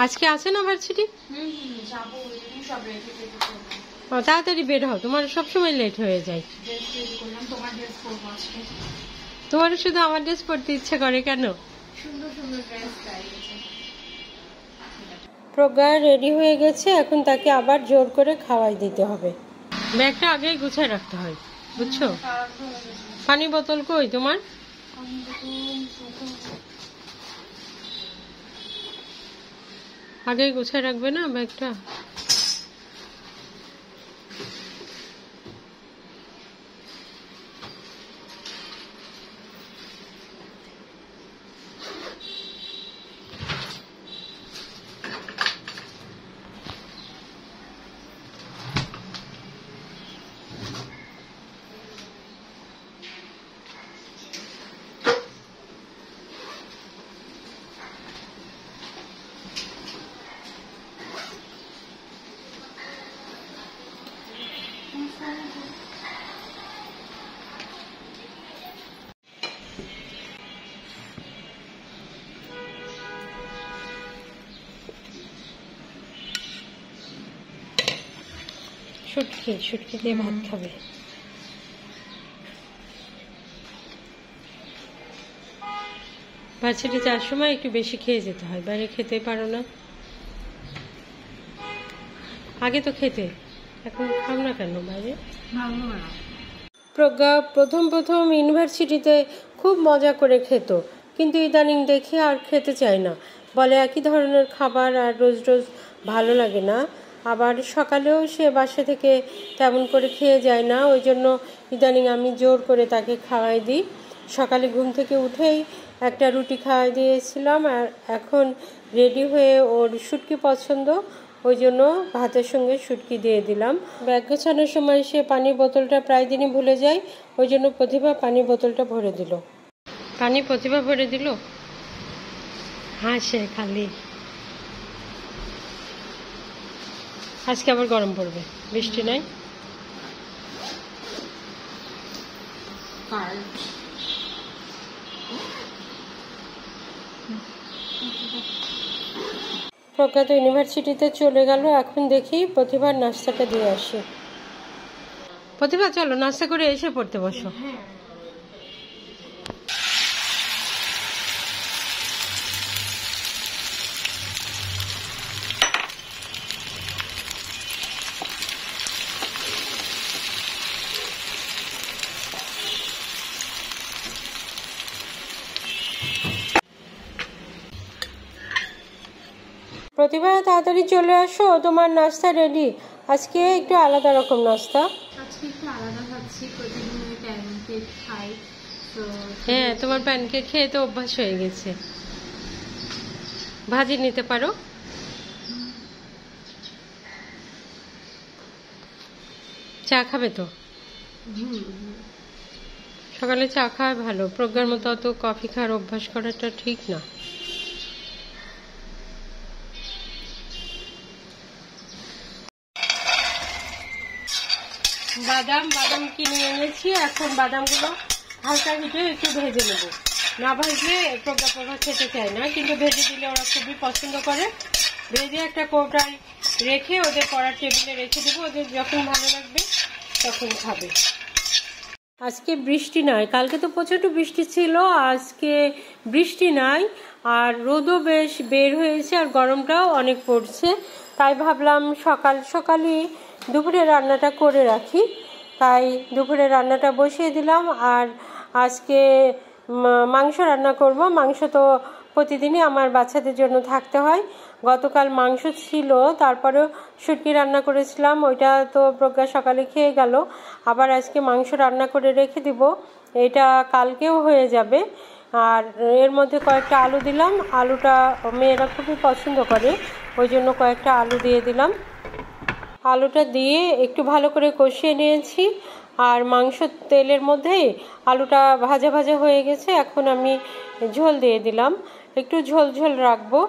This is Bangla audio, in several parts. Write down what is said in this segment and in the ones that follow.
আজকে আছে না ভার্সিটি? যাবো, সব রেডি রেডি করব। তাড়াতাড়ি বের হও, তোমার সবসময় লেট হয়ে যায়। ড্রেস রেডি করলাম, তোমার ড্রেস পরবো আজকে। তোমার শুধু আমার ড্রেস পরতে ইচ্ছা করে কেন? সুন্দর সুন্দর ড্রেস গাইছে। প্রজ্ঞা রেডি হয়ে গেছে, এখন তাকে আবার জোর করে খাওয়াই দিতে হবে। ব্যাগটা আগেই গুছিয়ে রাখতে হয়, বুঝছো? পানি বোতল কই তোমার? আগেই গুছিয়ে রাখবে না ব্যাগটা? শুটকি দিয়ে ভাত খাবে। ভার্সিটি যাওয়ার সময় একটু বেশি খেয়ে যেতে হয়, বাইরে খেতে পারো না। আগে তো খেতে, এখন খাও না কেন বাইরে? প্রজ্ঞা প্রথম প্রথম ইউনিভার্সিটিতে খুব মজা করে খেত, কিন্তু ইদানিং দেখে আর খেতে চায় না, বলে একই ধরনের খাবার আর রোজ রোজ ভালো লাগে না। আবার সকালেও সে বাসা থেকে তেমন করে খেয়ে যায় না, ওই জন্য ইদানিং আমি জোর করে তাকে খাওয়াই দিই। সকালে ঘুম থেকে উঠেই একটা রুটি খাওয়াই দিয়েছিলাম, আর এখন রেডি হয়ে ওর শুটকি পছন্দ, ওই জন্য ভাতের সঙ্গে শুটকি দিয়ে দিলাম। ব্যাগ গোছানোর সময় সে পানির বোতলটা প্রায় দিনই ভুলে যায়, ওই জন্য প্রতিভা পানির বোতলটা ভরে দিল। প্রতিভা ভরে দিল, হাসে খালি। আজকে আবার গরম পড়বে, বৃষ্টি নাই। প্রজ্ঞা তো ইউনিভার্সিটিতে চলে গেল, এখন দেখি প্রতিভার নাস্তাটা দিয়ে আসি। প্রতিভা চলো নাস্তা করে এসে পড়তে বসো। প্রতিভা তাড়াতাড়ি চলে আসো, তোমার নাস্তা রেডি। আজকে একটু আলাদা রকম নাস্তা। আজকে একটু আলাদা ভাবছি, প্রতিদিন প্যানকেক খাই তো। হ্যাঁ, তোমার প্যানকেক খেয়ে তো অভ্যাস হয়ে গেছে। ভাজি নিতে পারো। চা খাবে তো? সকালে চা খাওয়া ভালো, প্রজ্ঞার মতো অত কফি খাওয়ার অভ্যাস করাটা ঠিক না। বাদাম কিনে এনেছি, এখন বাদামগুলো হালকা হিটে একটু ভেজে নেব। না ভাজলে প্রজ্ঞা খেতে চায় না, কিন্তু ভেজে দিলে ওরা খুবই পছন্দ করে। ভেজে একটা কৌটায় রেখে ওদের পড়ার টেবিলে রেখে দেবো, ওদের যখন ভালো লাগবে তখন খাবে। আজকে বৃষ্টি নাই, কালকে তো প্রচণ্ড বৃষ্টি ছিল, আজকে বৃষ্টি নাই, আর রোদও বেশ বের হয়েছে, আর গরমটাও অনেক পড়ছে। তাই ভাবলাম সকালই দুপুরে রান্নাটা করে রাখি, তাই দুপুরে রান্নাটা বসিয়ে দিলাম। আর আজকে মাংস রান্না করব। মাংস তো প্রতিদিনই আমার বাচ্চাদের জন্য থাকতে হয়। গতকাল মাংস ছিল, তারপরেও শুটকি রান্না করেছিলাম, ওইটা তো প্রজ্ঞা সকালে খেয়ে গেল। আবার আজকে মাংস রান্না করে রেখে দিব, এটা কালকেও হয়ে যাবে। আর এর মধ্যে কয়েকটা আলু দিলাম, আলুটা মেয়েরা খুবই পছন্দ করে, ওই জন্য কয়েকটা আলু দিয়ে দিলাম। আলুটা দিয়ে একটু ভালো করে কষিয়ে নিয়েছি, আর মাংস তেলের মধ্যে আলুটা ভাজা ভাজা হয়ে গেছে। এখন আমি ঝোল দিয়ে দিলাম, একটু ঝোল ঝোল রাখবো।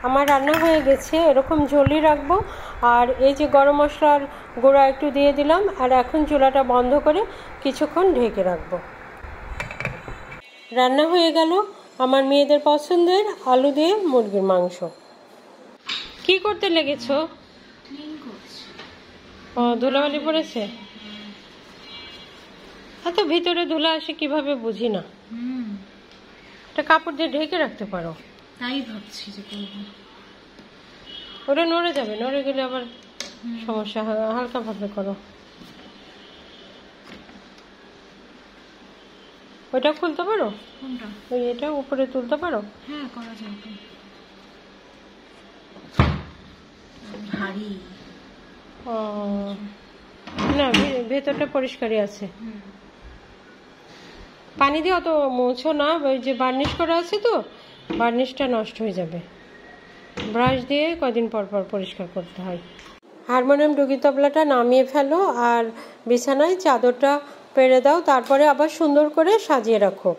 আমার রান্না হয়ে গেছে, এরকম ঝোলই রাখবো। আর এই যে গরম মশলার গুঁড়া একটু দিয়ে দিলাম, আর এখন চুলাটা বন্ধ করে কিছুক্ষণ ঢেকে রাখবো। রান্না হয়ে গেল আমার মেয়েদের পছন্দের আলু দিয়ে মুরগির মাংস। কি করতে লেগেছো? ও, ধুলাবালি পড়েছে। এত ভিতরে ধুলা আসে কিভাবে বুঝি না। একটা কাপড় দিয়ে ঢেকে রাখতে পারো। তাই ভাবছি যে করবো। ওটা নড়ে যাবে, নড়ে গেলে আবার সমস্যা। হালকা ভাবে করো। ওইটা খুলতে পারো? কোনটা? ওই এটা উপরে তুলতে পারো? হ্যাঁ, করা যায়। ভারী। ও না, ভেতরটা পরিষ্কারই আছে। পানি দিয়ে অত মুছো না, ওই যে বার্নিশ করা আছে তো, বার্নিশটা নষ্ট হয়ে যাবে। ব্রাশ দিয়ে কদিন পর পর পরিষ্কার করতে হয়। হারমোনিয়াম ডুগি তবলাটা নামিয়ে ফেলো আর বিছানায় চাদরটা পেরে দাও, তারপরে আবার সুন্দর করে সাজিয়ে রাখো।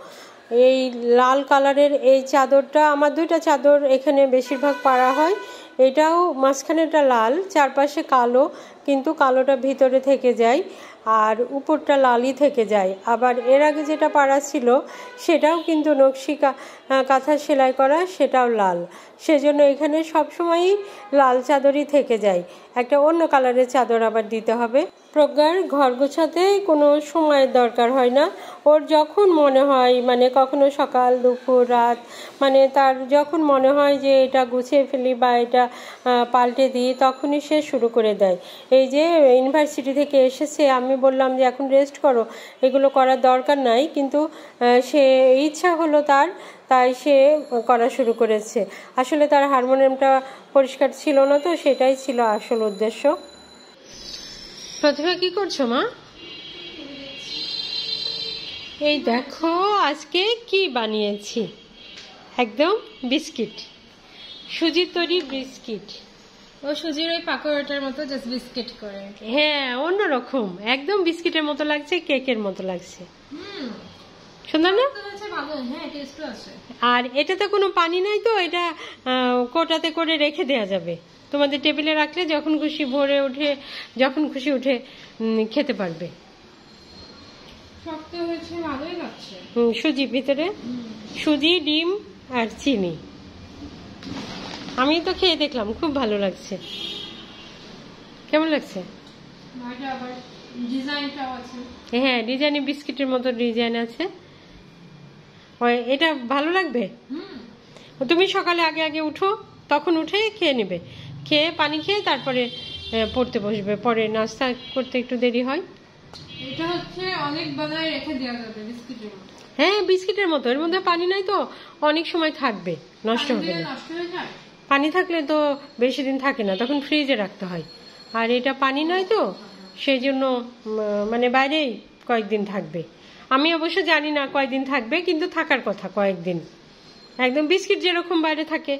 এই লাল কালারের এই চাদরটা, আমার দুইটা চাদর এখানে বেশিরভাগ পাড়া হয়। এটাও মাঝখানেটা লাল, চারপাশে কালো, কিন্তু কালোটা ভিতরে থেকে যায় আর উপরটা লালই থেকে যায়। আবার এর আগে যেটা পাড়া ছিল সেটাও কিন্তু নকশি কাঁথা সেলাই করা, সেটাও লাল। সেজন্য এখানে সবসময়ই লাল চাদরই থেকে যায়। একটা অন্য কালারের চাদর আবার দিতে হবে। প্রজ্ঞার ঘর গোছাতে কোনো সময়ের দরকার হয় না। ওর যখন মনে হয়, মানে কখনো সকাল, দুপুর, রাত, মানে তার যখন মনে হয় যে এটা গুছিয়ে ফেলি বা এটা পাল্টে দিই, তখনই সে শুরু করে দেয়। এই যে ইউনিভার্সিটি থেকে এসেছে, আমি বললাম যে এখন রেস্ট করো, এগুলো করার দরকার নাই, কিন্তু সে ইচ্ছা হলো তার, তাই সে করা শুরু করেছে। আসলে তার হারমোনিয়ামটা পরিষ্কার ছিল না, তো সেটাই ছিল আসল উদ্দেশ্য। প্রতিভা, কি করছো মা? এই দেখো আজকে কি বানিয়েছি, একদম বিস্কিট, সুজির তৈরি বিস্কিট। ও সুজির ওই পাকোড়াটার মতো, জাস্ট বিস্কিট করে। হ্যাঁ, অন্যরকম, একদম বিস্কিটের মতো লাগছে, কেকের মতো লাগছে। সুন্দর না? ভালো, হ্যাঁ, টেস্টও আছে। আর এটাতে কোনো পানি নাই, তো এটা কোটাতে করে রেখে দেওয়া যাবে। তোমাদের টেবিলে রাখলে যখন খুশি ভোরে উঠে, যখন খুশি উঠে খেতে পারবে। শক্ত হয়েছে, ভালোই লাগছে। সুজি ভিতরে, সুজি, ডিম আর চিনি। আমি তো খেয়ে দেখলাম, খুব ভালো লাগছে। কেমন লাগছে? আবার ডিজাইনটাও আছে। হ্যাঁ, ডিজাইনে বিস্কিটের মতো ডিজাইন আছে। এটা ভালো লাগবে। তুমি সকালে আগে আগে উঠো, তখন উঠে খেয়ে নেবে, খেয়ে পানি খেয়ে তারপরে পড়তে বসবে, পরে নাস্তা করতে একটু দেরি হয়। এটা হচ্ছে অনেক বেলায় রেখে দেওয়া যাবে, বিস্কিটের মতো। হ্যাঁ, বিস্কিটের মতো, এর মধ্যে পানি নাই তো অনেক সময় থাকবে, নষ্ট হবে না। নষ্ট হয়ে যায়। পানি থাকলে তো বেশি দিন থাকে না, তখন ফ্রিজে রাখতে হয়। আর এটা পানি নয় তো, সেই জন্য মানে বাইরেই কয়েকদিন থাকবে। আমি অবশ্য জানি না কয়েকদিন থাকবে, কিন্তু থাকার কথা কয়েকদিন। একদম বিস্কিট যেরকম বাইরে থাকে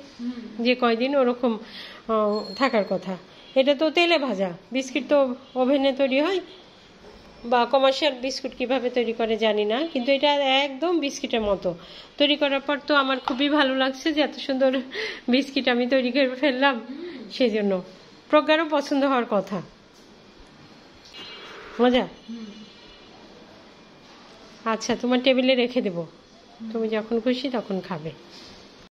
যে কয়দিন, ওরকম থাকার কথা। এটা তো তেলে ভাজা বিস্কিট, তো ওভেনে তৈরি হয়, বা কমার্শিয়াল বিস্কুট কিভাবে তৈরি করে জানি না, কিন্তু এটা একদম বিস্কিটের মতো তৈরি করার পর তো আমার খুবই ভালো লাগছে যে এত সুন্দর বিস্কিট আমি তৈরি করে ফেললাম। সেই জন্য প্রজ্ঞারও পছন্দ হওয়ার কথা। মজা। আচ্ছা, তোমার টেবিলে রেখে দেবো, তুমি যখন খুশি তখন খাবে।